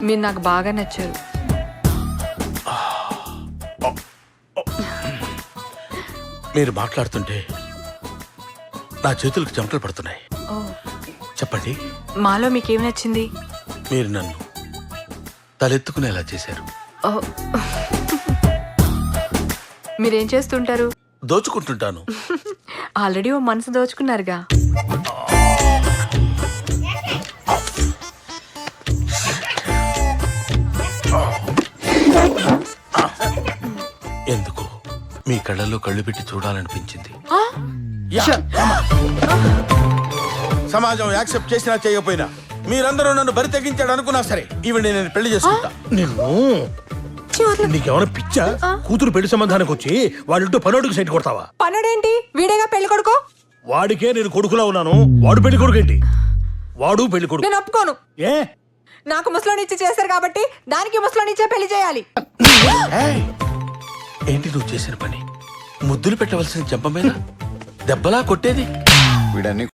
మీరు నాకు బాగా నచ్చారు. మీరు మాట్లాడుతుంటే నా చేతులకు చెమటలు పడుతున్నాయి. ఓ, చెప్పండి, మాలో మీకేం నచ్చింది? మీరు నన్ను తలెత్తుకునేలా చేశారు. ఓ, మీరేం చేస్తుంటారు? దోచుకుంటుంటాను. ఆల్రెడీ ఓ మనసు దోచుకున్నారుగా. ఎందుకు మీ కళ్ళల్లో కళ్ళు పెట్టి చూడాలనిపించింది. ఆ? సమాజం యాక్సెప్ట్ చేసినా చేయకపోయినా మీరందరూ నన్ను బరి తెగించాడు అనుకున్నా సరే ఈవిడ నేను పెళ్లి చేసుకుంటా. నిన్ను నీకేమైనా పిచ్చా? కూతురు పెళ్లి సంబంధానికి వచ్చి వాళ్ళింటూ పనోడికి సైట్ కొడతావా? పనుడేంటి? వీడేగా పెళ్లి కొడుకు. వాడికే నేను కొడుకులా ఉన్నాను, వాడు పెళ్లి కొడుకు ఏంటి? వాడు పెళ్లి కొడుకు. నేను ఒప్పుకోను. ఏ నాకు ముసలోనిచ్చి చేశారు కాబట్టి దానికి ముసలోనిచ్చే పెళ్లి చేయాలి. ఏయ్! ఏంటి నువ్వు చేసిన పని? ముద్దులు పెట్టవలసిన చెంప మీద దెబ్బలా కొట్టేది. వీడన్ని